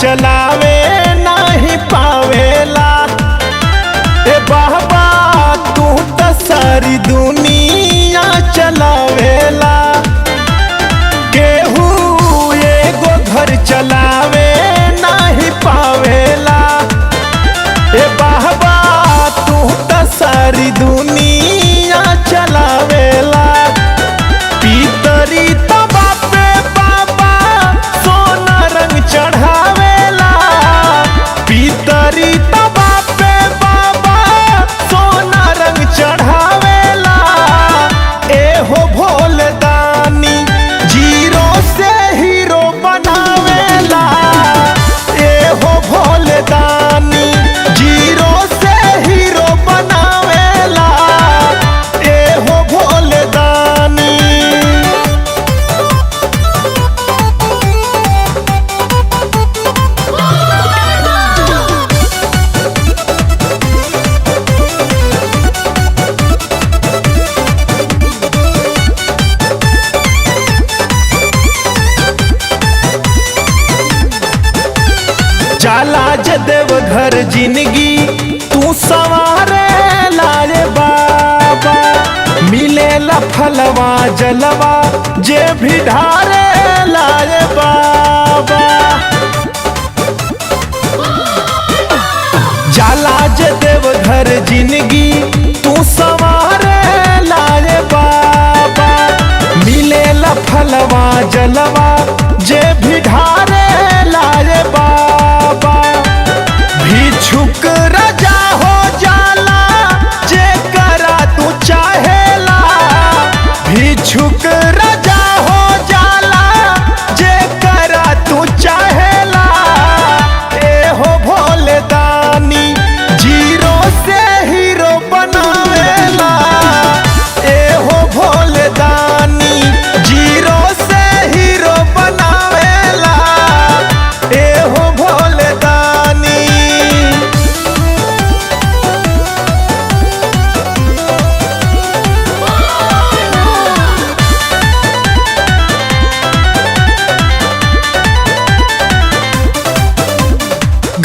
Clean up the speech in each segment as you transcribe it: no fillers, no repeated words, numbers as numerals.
चलावे नहीं पावेला। ए बाबा तू तो सारी दुनिया चलावेला। केहू एगो घर चलावे नहीं पावेला। ए बाबा तू तो सारी दुनिया चलावेला। पीतरी तबा पे बाबा सोना रंग चढ़ावेला। पीतरी तबा पे बाबा सोना रंग चढ़ावेला। एहो भोले दानी जीरो से हीरो बनावेला। एहो भोले दानी जीरो से हीरो बनावेला। एहो भोले दानी। जाला जदेव घर जिंदगी तू सवारे लाए बाबा। मिलेला फलवा जलवा जे भी ढारे लाए बाबा। जाला जदेव घर जिंदगी तू सवारे लाए बाबा। मिलेला फलवा जलवा जे भी ढारे लाए बाबा। भिक्षुक राजा हो जाला जे करा तू चाहेला। भिक्षुक राजा हो जाला जे करा तू चाहेला। एहो भोले दानी जीरो से हीरो बनावेला। एहो भोले दानी जीरो से हीरो बनावेला। एहो भोले दानी।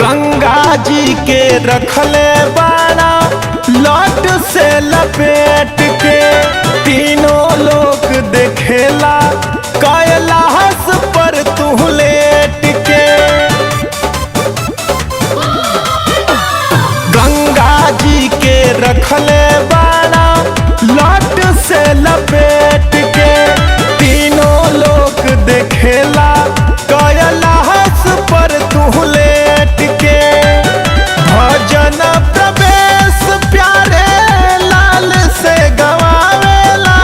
गंगा जी के रखले बाड़ा लट से लपेट के। तीनों लोग देखेला कैलाश पर तू लेट के। गंगा जी के रखले बाड़ा लट से लपेट के। तीनों लोग देखेला कैलाश पर तू लेट के। भजन प्रवेश प्यारे लाल से गवावेला।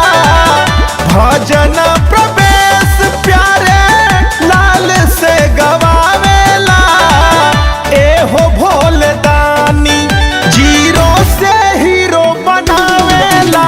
भजन प्रवेश प्यारे लाल से गवावेला। एहो भोले दानी जीरो से हीरो बनावेला।